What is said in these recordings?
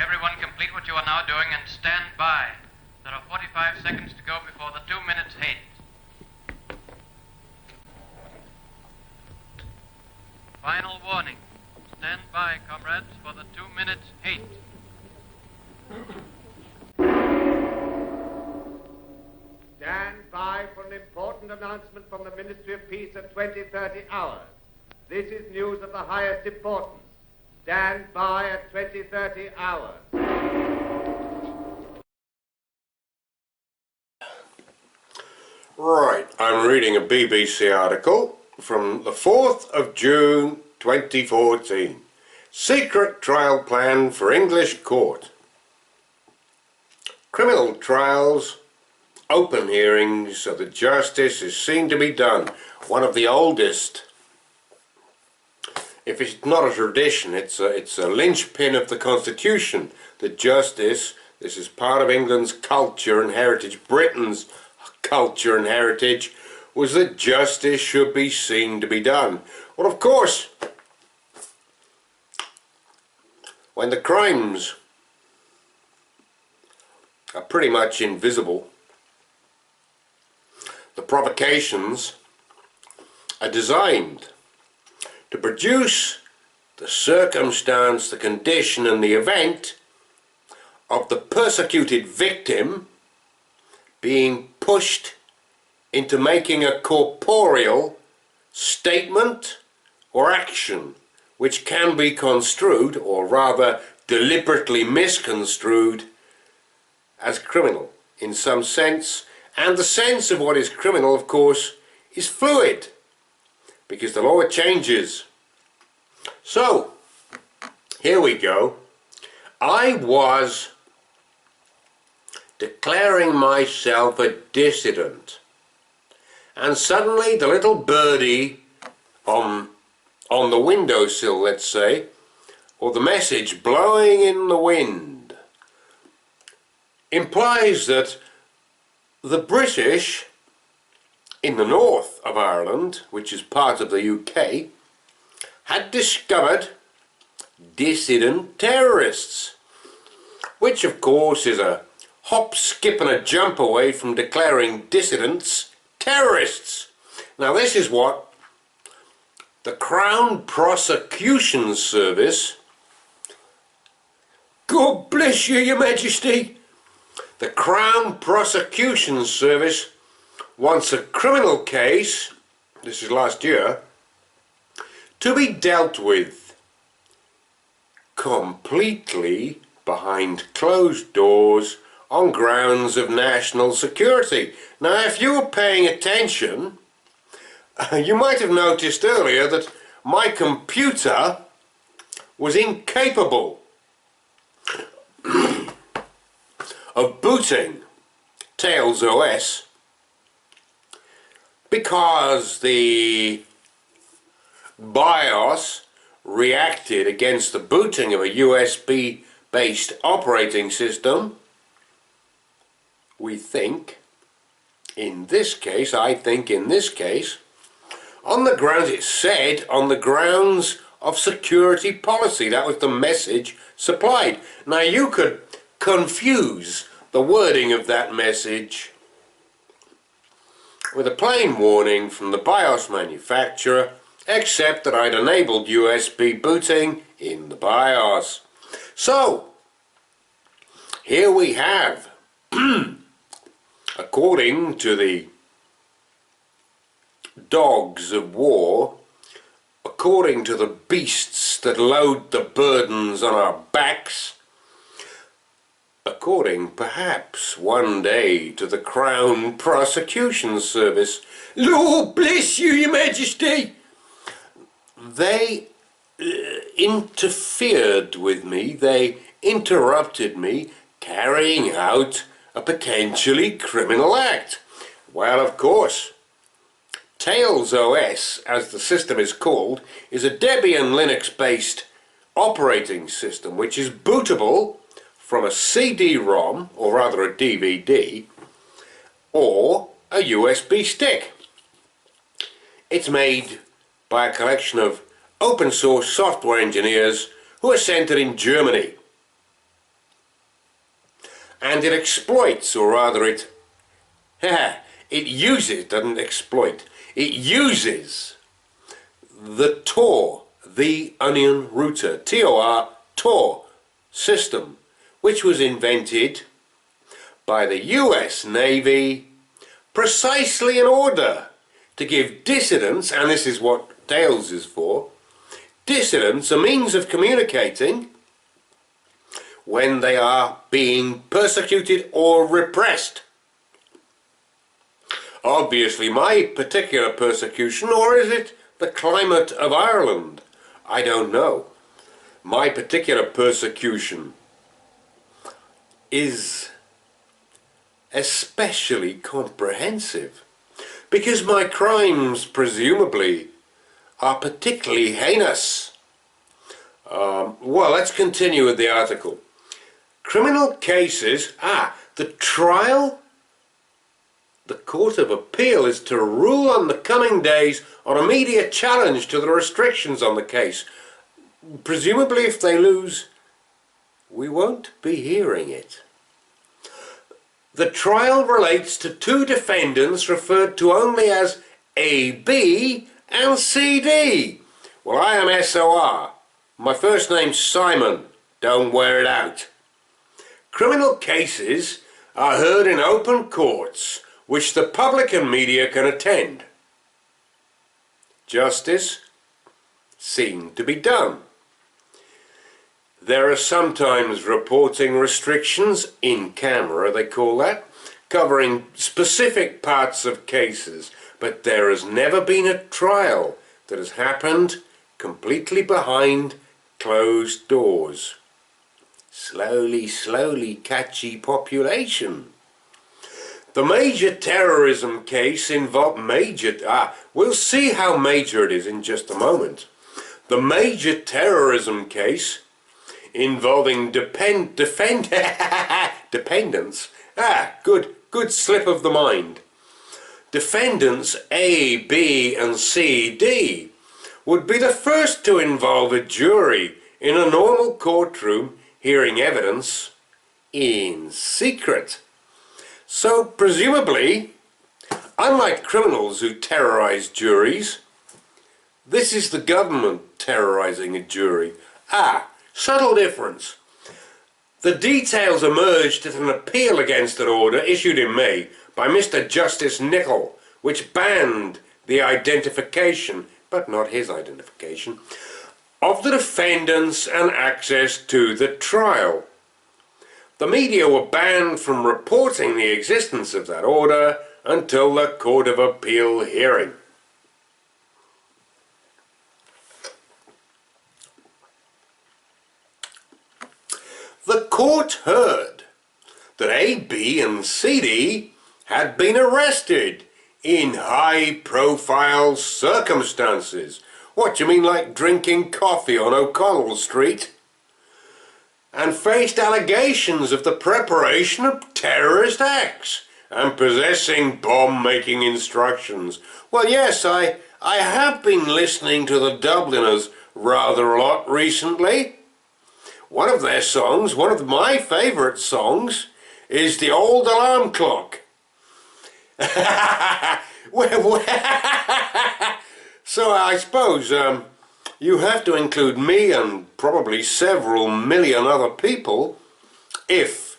Everyone complete what you are now doing and stand by. There are 45 seconds to go before the 2 minutes hate. Final warning. Stand by, comrades, for the 2 minutes hate. Stand by for an important announcement from the Ministry of Peace at 20:30 hours. This is news of the highest importance. Stand by at 20:30 hours. Right, I'm reading a BBC article from the 4th of June 2014. Secret trial plan for English court. Criminal trials, open hearings so that justice is seen to be done. One of the oldest, if it's not a tradition, it's a linchpin of the Constitution, that justice, this is part of England's culture and heritage, Britain's culture and heritage, was that justice should be seen to be done. Well, of course, when the crimes are pretty much invisible, the provocations are designed to produce the circumstance, the condition and the event of the persecuted victim being pushed into making a corporeal statement or action which can be construed, or rather deliberately misconstrued, as criminal in some sense. And the sense of what is criminal, of course, is fluid, because the law changes. So, here we go. I was declaring myself a dissident, and suddenly the little birdie on the windowsill, let's say, or the message blowing in the wind, implies that the British in the north of Ireland, which is part of the UK, had discovered dissident terrorists, which of course is a hop, skip and a jump away from declaring dissidents terrorists. Now this is what the Crown Prosecution Service, God bless you, Your Majesty, the Crown Prosecution Service wants a criminal case, this is last year, to be dealt with completely behind closed doors on grounds of national security. Now, if you were paying attention, you might have noticed earlier that my computer was incapable of booting Tails OS because the BIOS reacted against the booting of a USB-based operating system. We think, in this case, I think in this case, on the grounds, it said, on the grounds of security policy. That was the message supplied. Now you could confuse the wording of that message with a plain warning from the BIOS manufacturer, except that I'd enabled USB booting in the BIOS. So, here we have, according to the dogs of war, according to the beasts that load the burdens on our backs, according perhaps one day to the Crown Prosecution Service, Lord bless you, Your Majesty, they interfered with me, they interrupted me carrying out a potentially criminal act. Well, of course, Tails OS, as the system is called, is a Debian Linux-based operating system which is bootable from a CD-ROM, or rather a DVD, or a USB stick. It's made by a collection of open source software engineers who are centred in Germany. and it exploits, or rather it uses, doesn't exploit, it uses the Tor, the onion router, T-O-R, Tor system, which was invented by the US Navy precisely in order to give dissidents, and this is what Tails is for, dissidents a means of communicating when they are being persecuted or repressed. Obviously my particular persecution, or is it the climate of Ireland? I don't know. My particular persecution is especially comprehensive because my crimes presumably are particularly heinous. Well, let's continue with the article. Criminal cases, the trial, the Court of Appeal is to rule on the coming days on immediate challenge to the restrictions on the case. Presumably if they lose, we won't be hearing it. The trial relates to two defendants referred to only as A, B and C, D. Well, I am SOR. My first name's Simon. Don't wear it out. Criminal cases are heard in open courts which the public and media can attend. Justice seemed to be done. There are sometimes reporting restrictions, in camera they call that, covering specific parts of cases, but there has never been a trial that has happened completely behind closed doors. Slowly, slowly, catchy population. The major terrorism case involved we'll see how major it is in just a moment. The major terrorism case involving dependents. Good slip of the mind. Defendants A, B and C, D would be the first to involve a jury in a normal courtroom hearing evidence in secret. So presumably, unlike criminals who terrorize juries, this is the government terrorizing a jury. Subtle difference. The details emerged at an appeal against an order issued in May by Mr. Justice Nichol, which banned the identification, but not his identification, of the defendants and access to the trial. The media were banned from reporting the existence of that order until the Court of Appeal hearing. The court heard that A, B and C, D had been arrested in high-profile circumstances. What, you mean like drinking coffee on O'Connell Street? And faced allegations of the preparation of terrorist acts and possessing bomb-making instructions. Well, yes, I have been listening to the Dubliners rather a lot recently. One of their songs, one of my favourite songs, is The Old Alarm Clock. So I suppose you have to include me and probably several million other people if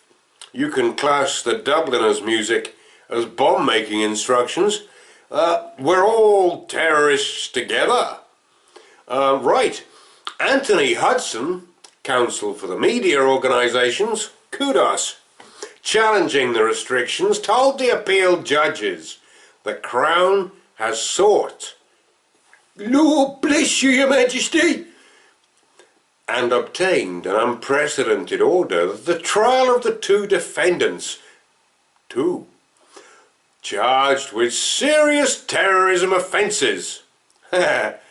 you can class the Dubliners' music as bomb-making instructions. We're all terrorists together. Right. Anthony Hudson, counsel for the media organisations, kudos, challenging the restrictions, told the appeal judges the Crown has sought, Lord bless you, Your Majesty, and obtained an unprecedented order that the trial of the two defendants, charged with serious terrorism offences, but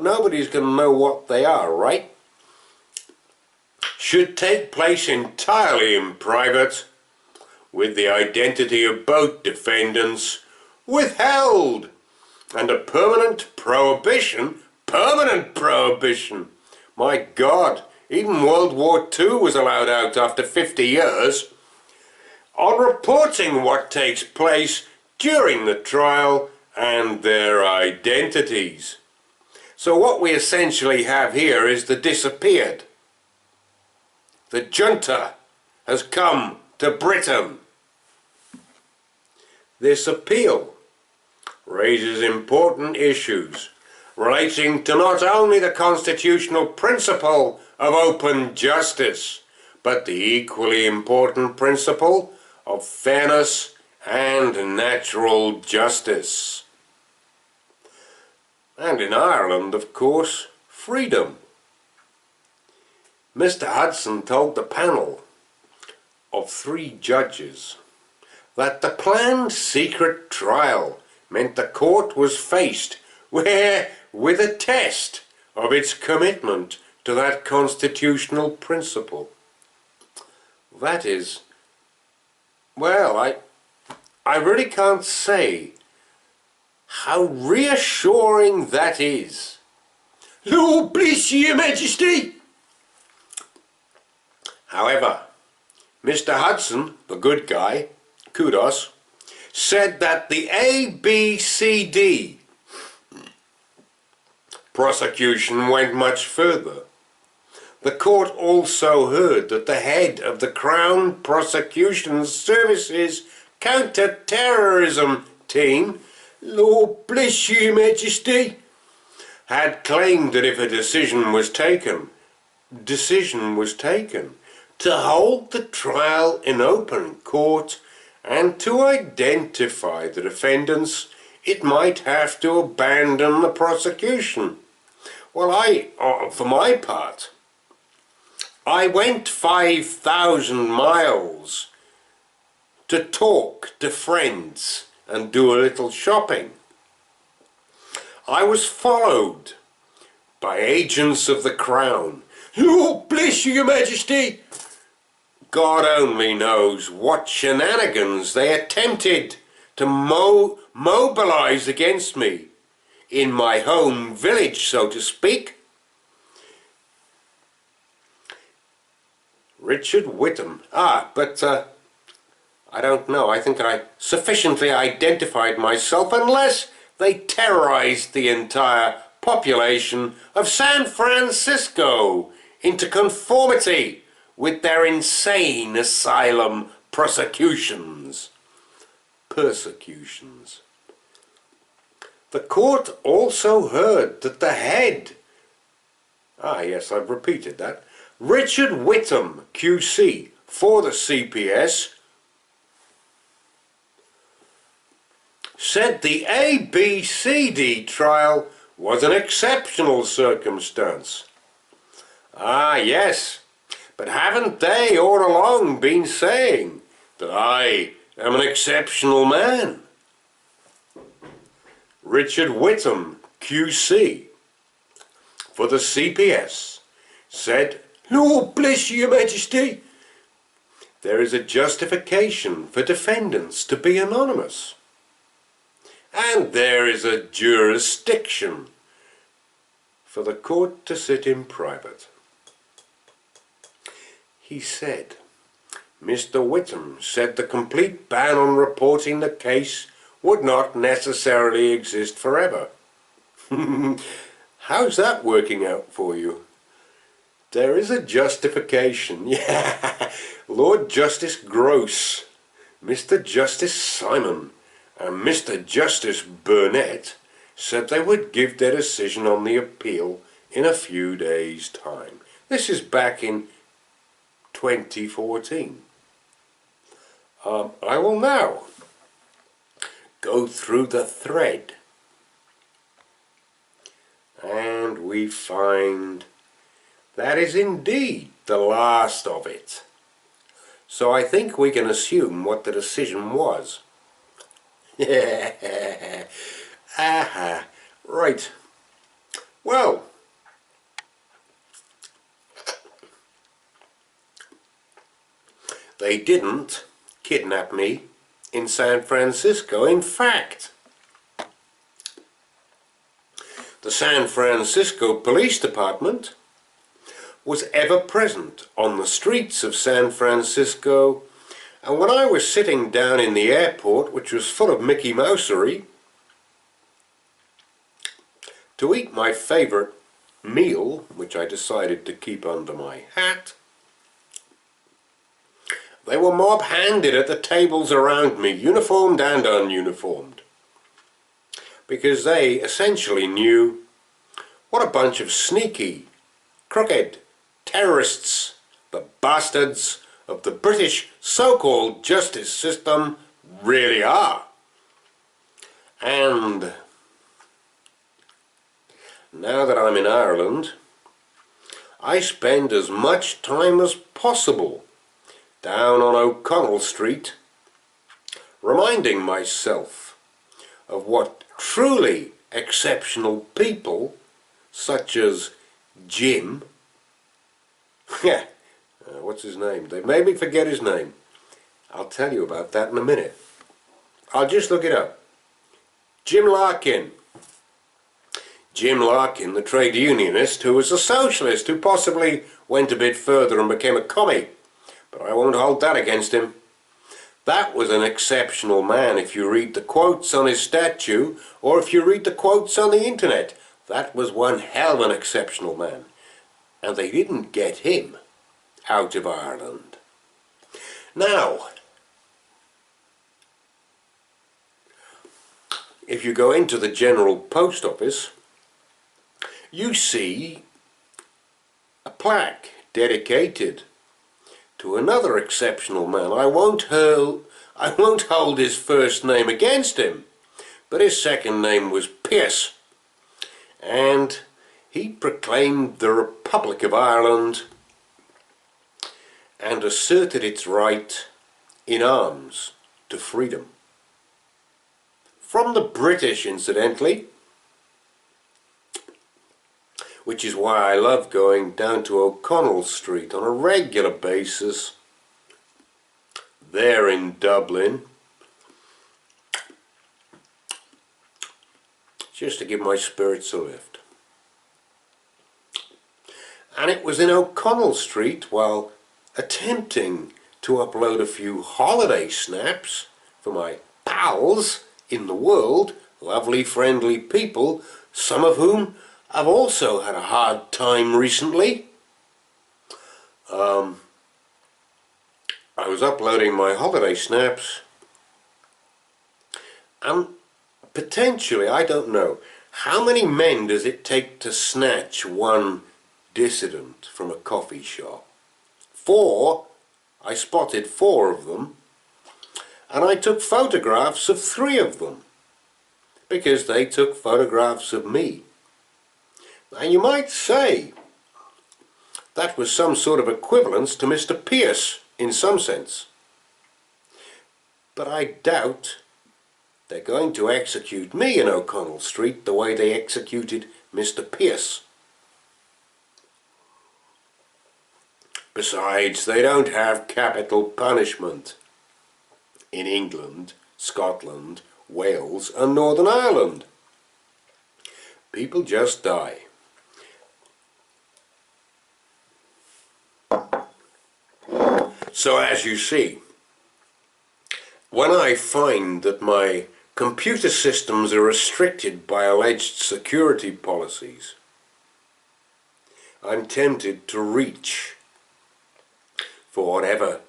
nobody's going to know what they are, right? Should take place entirely in private, with the identity of both defendants withheld, and a permanent prohibition, my God, even World War II was allowed out after 50 years, on reporting what takes place during the trial and their identities. So what we essentially have here is the disappeared. The junta has come to Britain. This appeal raises important issues relating to not only the constitutional principle of open justice, but the equally important principle of fairness and natural justice. And in Ireland, of course, freedom. Mr. Hudson told the panel of 3 judges that the planned secret trial meant the court was faced with a test of its commitment to that constitutional principle. That is, well, I really can't say how reassuring that is. Lord bless your Majesty! However, Mr. Hudson, the good guy, kudos, said that the ABCD prosecution went much further. The court also heard that the head of the Crown Prosecution Service's counter-terrorism team, Lord bless you, Majesty, had claimed that if a decision was taken to hold the trial in open court and to identify the defendants, it might have to abandon the prosecution. Well, for my part, I went 5,000 miles to talk to friends and do a little shopping. I was followed by agents of the Crown. Lord bless you, Your Majesty! God only knows what shenanigans they attempted to mobilize against me in my home village, so to speak. Richard Whittam. But I don't know. I think I sufficiently identified myself, unless they terrorized the entire population of San Francisco into conformity with their insane asylum persecutions. The court also heard that the head, yes, I've repeated that, Richard Whittam, QC, for the CPS, said the ABCD trial was an exceptional circumstance. Yes, but haven't they all along been saying that I am an exceptional man? Richard Whittam, QC, for the CPS, said, Lord bless you, Your Majesty, there is a justification for defendants to be anonymous, and there is a jurisdiction for the court to sit in private. He said, Mr. Whittam said the complete ban on reporting the case would not necessarily exist forever. How's that working out for you? There is a justification. Yeah, Lord Justice Gross, Mr. Justice Simon, and Mr. Justice Burnett said they would give their decision on the appeal in a few days' time. This is back in 2014. I will now go through the thread, and we find that is indeed the last of it. So I think we can assume what the decision was. Right. Well, they didn't kidnap me in San Francisco. In fact, the San Francisco Police Department was ever present on the streets of San Francisco, and when I was sitting down in the airport, which was full of Mickey Mousery, to eat my favourite meal, which I decided to keep under my hat, they were mob-handed at the tables around me, uniformed and ununiformed, because they essentially knew what a bunch of sneaky, crooked terrorists the bastards of the British so-called justice system really are. And now that I'm in Ireland, I spend as much time as possible down on O'Connell Street reminding myself of what truly exceptional people such as Jim, what's his name? They made me forget his name. I'll tell you about that in a minute. I'll just look it up. Jim Larkin. Jim Larkin, the trade unionist, who was a socialist, who possibly went a bit further and became a commie. But I won't hold that against him. That was an exceptional man if you read the quotes on his statue, or if you read the quotes on the internet. That was one hell of an exceptional man. And they didn't get him out of Ireland. Now, if you go into the General Post Office, you see a plaque dedicated to another exceptional man. I won't hold his first name against him, but his second name was Pearse, and he proclaimed the Republic of Ireland and asserted its right in arms to freedom. From the British, incidentally, which is why I love going down to O'Connell Street on a regular basis there in Dublin, just to give my spirits a lift. And it was in O'Connell Street, while attempting to upload a few holiday snaps for my pals in the world, lovely friendly people, some of whom I've also had a hard time recently. I was uploading my holiday snaps, and potentially, I don't know, how many men does it take to snatch one dissident from a coffee shop? 4. I spotted 4 of them, and I took photographs of 3 of them, because they took photographs of me. Now you might say that was some sort of equivalence to Mr. Pearse in some sense. But I doubt they're going to execute me in O'Connell Street the way they executed Mr. Pearse. Besides, they don't have capital punishment in England, Scotland, Wales and Northern Ireland. People just die. So as you see, when I find that my computer systems are restricted by alleged security policies, I'm tempted to reach for whatever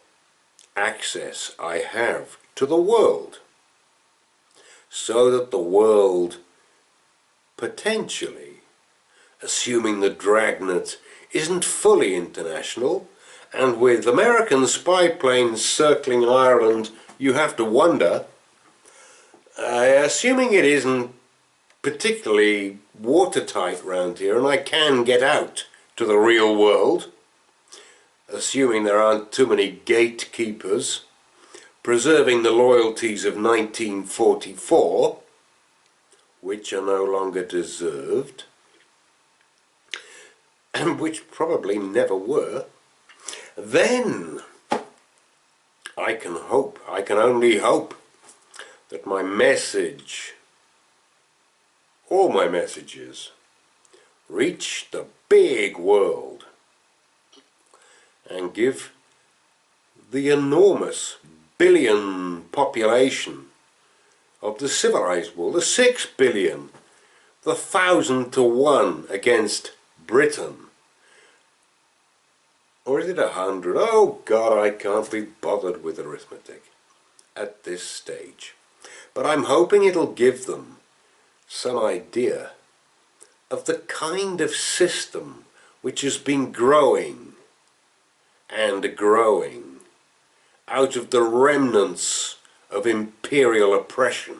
access I have to the world, so that the world potentially, assuming the dragnet isn't fully international, and with American spy planes circling Ireland, you have to wonder, assuming it isn't particularly watertight round here and I can get out to the real world, assuming there aren't too many gatekeepers preserving the loyalties of 1944, which are no longer deserved, and which probably never were, then I can only hope that my message, all my messages, reach the big world and give the enormous billion population of the civilized world, the 6 billion, the 1,000 to 1 against Britain. Or is it 100? Oh God, I can't be bothered with arithmetic at this stage. But I'm hoping it'll give them some idea of the kind of system which has been growing and growing out of the remnants of imperial oppression.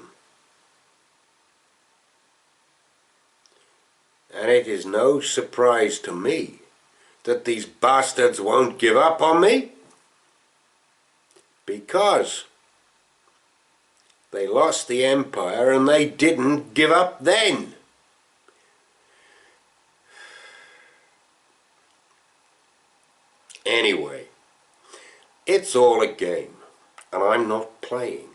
And it is no surprise to me that these bastards won't give up on me, because they lost the empire and they didn't give up then. Anyway, it's all a game, and I'm not playing.